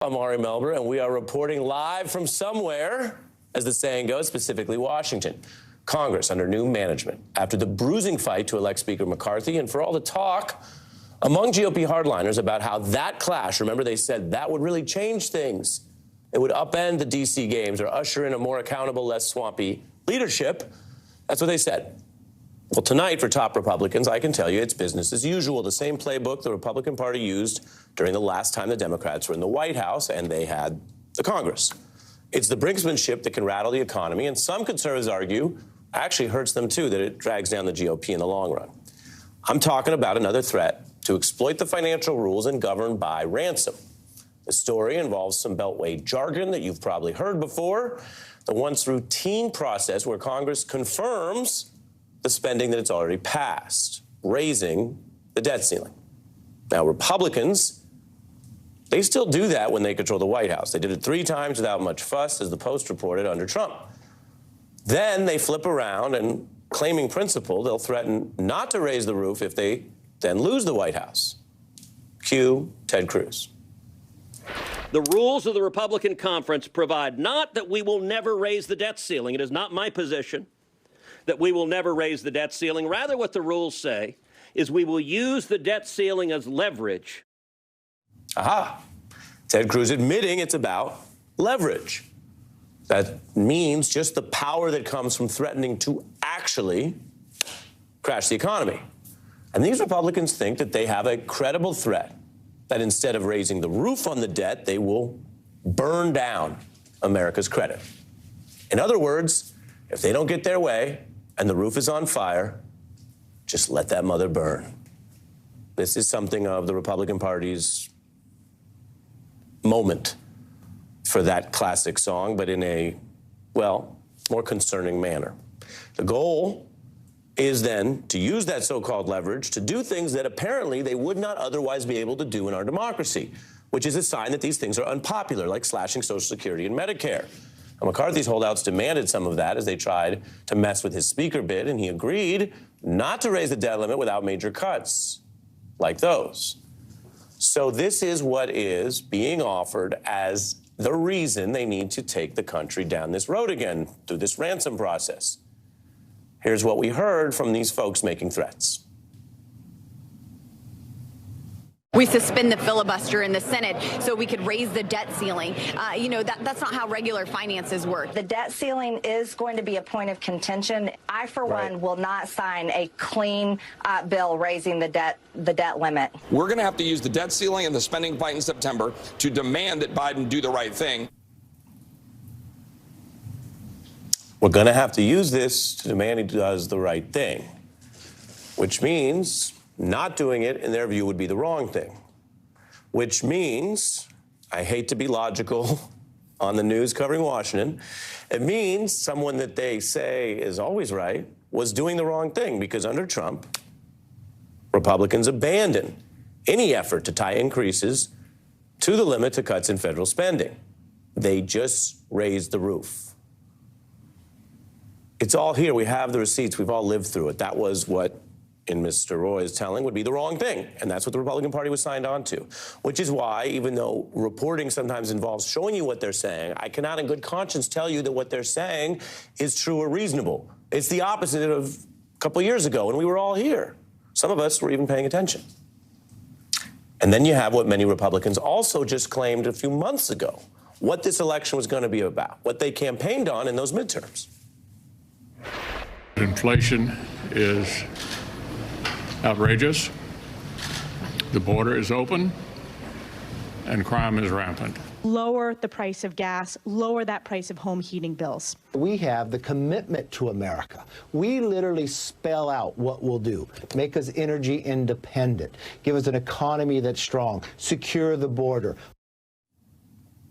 I'm Ari Melber, and we are reporting live from somewhere, as the saying goes, specifically Washington. Congress under new management after the bruising fight to elect Speaker McCarthy and for all the talk among GOP hardliners about how that clash, remember they said that would really change things. It would upend the D.C. games or usher in a more accountable, less swampy leadership. That's what they said. Well, tonight, for top Republicans, I can tell you it's business as usual. The same playbook the Republican Party used during the last time the Democrats were in the White House and they had the Congress. It's the brinksmanship that can rattle the economy, and some conservatives argue actually hurts them too, that it drags down the GOP in the long run. I'm talking about another threat to exploit the financial rules and govern by ransom. The story involves some Beltway jargon that you've probably heard before, the once routine process where Congress confirms the spending that it's already passed, raising the debt ceiling. Now, Republicans, they still do that when they control the White House. They did it 3 times without much fuss, as the Post reported, under Trump. Then they flip around and, claiming principle, they'll threaten not to raise the roof if they then lose the White House. Cue Ted Cruz. The rules of the Republican conference provide not that we will never raise the debt ceiling. It is not my position that we will never raise the debt ceiling. Rather, what the rules say is we will use the debt ceiling as leverage. Aha. Ted Cruz admitting it's about leverage. That means just the power that comes from threatening to actually crash the economy. And these Republicans think that they have a credible threat, that instead of raising the roof on the debt, they will burn down America's credit. In other words, if they don't get their way and the roof is on fire, just let that mother burn. This is something of the Republican Party's moment for that classic song, but in a, well, more concerning manner. The goal is then to use that so-called leverage to do things that apparently they would not otherwise be able to do in our democracy, which is a sign that these things are unpopular, like slashing Social Security and Medicare. And McCarthy's holdouts demanded some of that as they tried to mess with his speaker bid, and he agreed not to raise the debt limit without major cuts, like those. So this is what is being offered as the reason they need to take the country down this road again through this ransom process. Here's what we heard from these folks making threats. We suspend the filibuster in the Senate so we could raise the debt ceiling. That's not how regular finances work. The debt ceiling is going to be a point of contention. I, for one, will not sign a clean bill raising the debt limit. We're going to have to use the debt ceiling and the spending fight in September to demand that Biden do the right thing. We're going to have to use this to demand he does the right thing, which means not doing it, in their view, would be the wrong thing, which means, I hate to be logical on the news covering Washington, it means someone that they say is always right was doing the wrong thing, because under Trump, Republicans abandoned any effort to tie increases to the limit to cuts in federal spending. They just raised the roof. It's all here. We have the receipts. We've all lived through it. That was what, in Mr. Roy's telling, would be the wrong thing. And that's what the Republican Party was signed on to, which is why, even though reporting sometimes involves showing you what they're saying, I cannot in good conscience tell you that what they're saying is true or reasonable. It's the opposite of a couple years ago when we were all here. Some of us were even paying attention. And then you have what many Republicans also just claimed a few months ago, what this election was going to be about, what they campaigned on in those midterms. Inflation is outrageous, the border is open, and crime is rampant. Lower the price of gas, lower that price of home heating bills. We have the commitment to America. We literally spell out what we'll do. Make us energy independent, give us an economy that's strong, secure the border.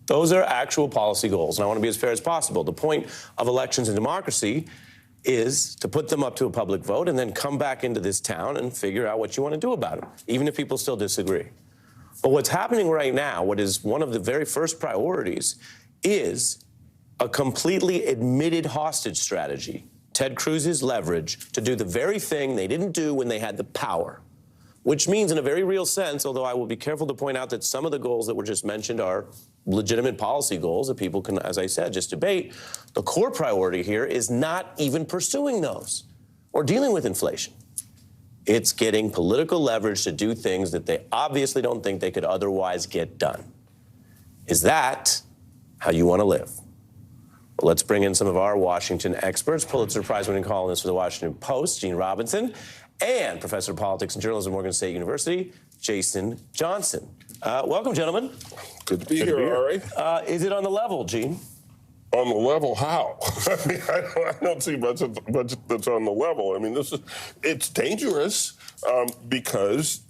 Those are actual policy goals, and I want to be as fair as possible. The point of elections in democracy is to put them up to a public vote and then come back into this town and figure out what you want to do about them, even if people still disagree. But what's happening right now, what is one of the very first priorities, is a completely admitted hostage strategy, Ted Cruz's leverage, to do the very thing they didn't do when they had the power, which means in a very real sense, although I will be careful to point out that some of the goals that were just mentioned are legitimate policy goals that people can, as I said, just debate, the core priority here is not even pursuing those or dealing with inflation. It's getting political leverage to do things that they obviously don't think they could otherwise get done. Is that how you want to live? Well, let's bring in some of our Washington experts, Pulitzer Prize-winning columnist for the Washington Post, Gene Robinson, and professor of politics and journalism at Morgan State University, Jason Johnson. Welcome, gentlemen. Good to be here, Ari. Is it on the level, Gene? On the level, how? I mean, I don't see much that's on the level. I mean, it's dangerous because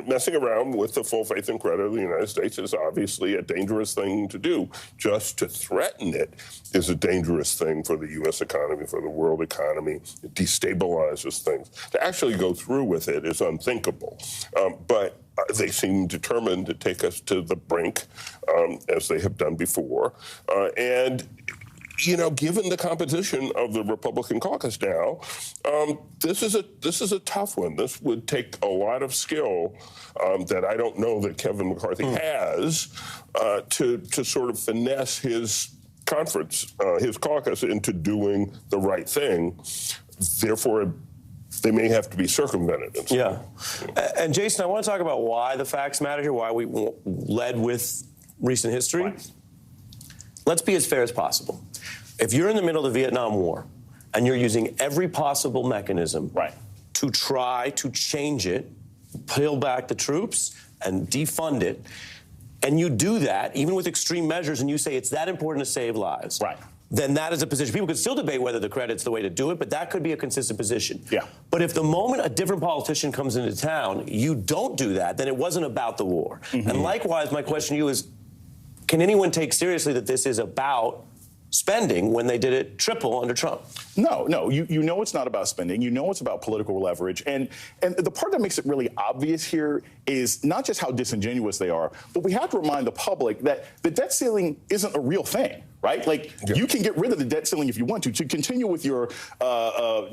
messing around with the full faith and credit of the United States is obviously a dangerous thing to do. Just to threaten it is a dangerous thing for the U.S. economy, for the world economy. It destabilizes things. To actually go through with it is unthinkable. But they seem determined to take us to the brink, as they have done before. And given the composition of the Republican caucus now, this is a tough one. This would take a lot of skill that I don't know that Kevin McCarthy has to sort of finesse his his caucus into doing the right thing. Therefore, they may have to be circumvented. Yeah. And Jason, I want to talk about why the facts matter here, why we led with recent history. Right. Let's be as fair as possible. If you're in the middle of the Vietnam War and you're using every possible mechanism to try to change it, peel back the troops and defund it, and you do that, even with extreme measures, and you say it's that important to save lives, then that is a position. People could still debate whether the credit's the way to do it, but that could be a consistent position. Yeah. But if the moment a different politician comes into town, you don't do that, then it wasn't about the war. Mm-hmm. And likewise, my question to you is, can anyone take seriously that this is about spending when they did it triple under Trump? No. You know it's not about spending. You know it's about political leverage. And the part that makes it really obvious here is not just how disingenuous they are, but we have to remind the public that the debt ceiling isn't a real thing. Right? Like, you can get rid of the debt ceiling if you want to continue with your, to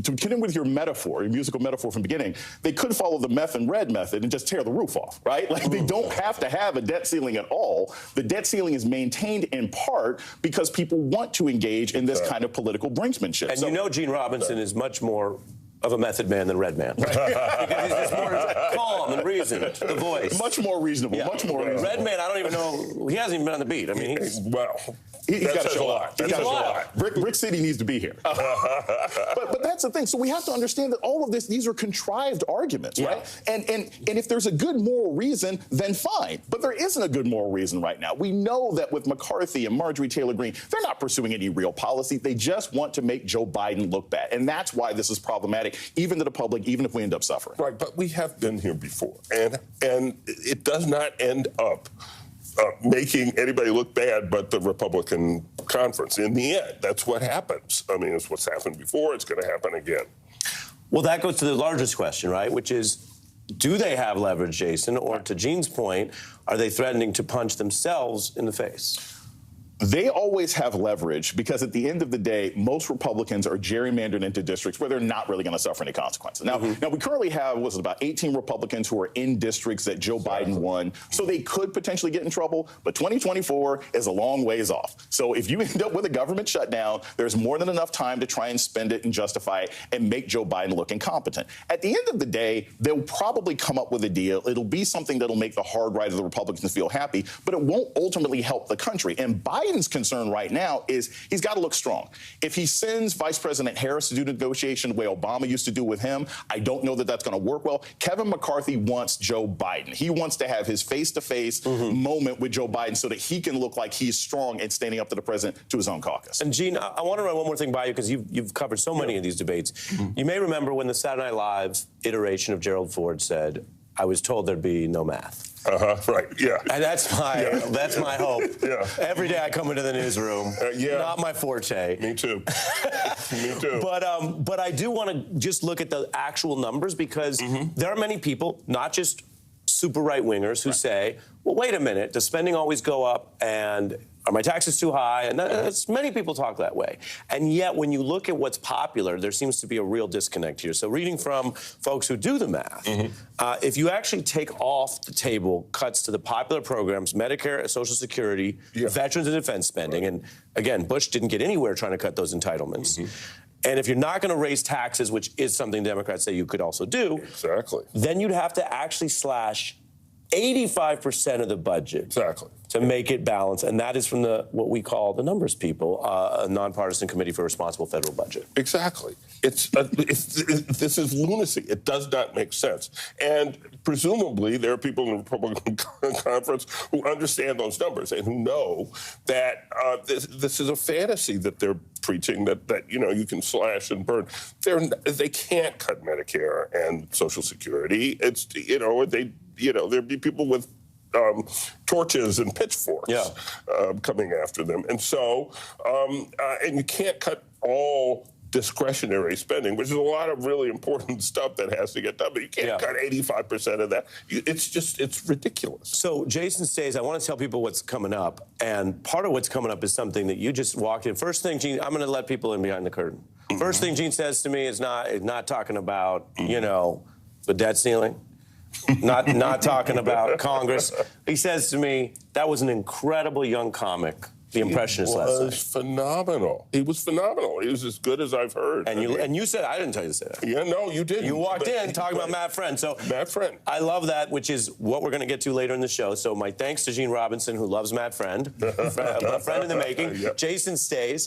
continue with your metaphor, your musical metaphor from the beginning. They could follow the meth and red method and just tear the roof off, right? Like, they don't have to have a debt ceiling at all. The debt ceiling is maintained in part because people want to engage in this kind of political brinksmanship. And Gene Robinson is much more of a method man than red man. Because he's just more calm and reasoned, the voice. Much more reasonable, much more reasonable. Red man, I don't even know, he hasn't even been on the beat. I mean, he's got to show up. He's got to show up. Brick City needs to be here. But that's the thing. So we have to understand that all of this, these are contrived arguments, right? And if there's a good moral reason, then fine. But there isn't a good moral reason right now. We know that with McCarthy and Marjorie Taylor Greene, they're not pursuing any real policy. They just want to make Joe Biden look bad. And that's why this is problematic, even to the public, even if we end up suffering. Right, but we have been here before. And it does not end up making anybody look bad but the Republican conference. In the end, that's what happens. I mean, it's what's happened before. It's going to happen again. Well, that goes to the largest question, right, which is, do they have leverage, Jason? Or to Gene's point, are they threatening to punch themselves in the face? They always have leverage because at the end of the day, most Republicans are gerrymandered into districts where they're not really going to suffer any consequences. Now, we currently have, about 18 Republicans who are in districts that Joe Biden won, so they could potentially get in trouble, but 2024 is a long ways off. So if you end up with a government shutdown, there's more than enough time to try and spend it and justify it and make Joe Biden look incompetent. At the end of the day, they'll probably come up with a deal. It'll be something that'll make the hard right of the Republicans feel happy, but it won't ultimately help the country. And Biden's concern right now is he's got to look strong. If he sends Vice President Harris to do negotiation the way Obama used to do with him, I don't know that that's going to work well. Kevin McCarthy wants Joe Biden. He wants to have his face-to-face moment with Joe Biden so that he can look like he's strong and standing up to the president, to his own caucus. And Gene, I want to run one more thing by you because you've covered so many of these debates. You may remember when the Saturday Night Live iteration of Gerald Ford said, "I was told there'd be no math." Right, yeah. And that's my hope. Yeah. Every day I come into the newsroom. Not my forte. Me too. Me too. But I do want to just look at the actual numbers because there are many people, not just super right-wingers who say, well, wait a minute, does spending always go up, and are my taxes too high? And many people talk that way. And yet, when you look at what's popular, there seems to be a real disconnect here. So reading from folks who do the math, if you actually take off the table cuts to the popular programs, Medicare, Social Security, veterans and defense spending, and again, Bush didn't get anywhere trying to cut those entitlements. And if you're not going to raise taxes, which is something Democrats say you could also do, then you'd have to actually slash 85% of the budget to make it balance, and that is from what we call the numbers people, a nonpartisan committee for a responsible federal budget. Exactly. This is lunacy. It does not make sense. And presumably there are people in the Republican conference who understand those numbers and who know that this is a fantasy that they're preaching, that you can slash and burn. They can't cut Medicare and Social Security. It's there'd be people with torches and pitchforks coming after them. And so, and you can't cut all discretionary spending, which is a lot of really important stuff that has to get done, but you can't cut 85% of that. It's ridiculous. So Jason Stays, I want to tell people what's coming up, and part of what's coming up is something that you just walked in. First thing, Gene, I'm going to let people in behind the curtain. First thing Gene says to me is not talking about, the debt ceiling. Not talking about Congress. He says to me, that was an incredible young comic, the Impressionist last night. He was phenomenal. He was phenomenal. He was as good as I've heard. And you said, I didn't tell you to say that. Yeah, no, you didn't. You walked in talking about Matt Friend. So Matt Friend. I love that, which is what we're going to get to later in the show. So my thanks to Gene Robinson, who loves Matt Friend, a friend in the making. Jason Stays.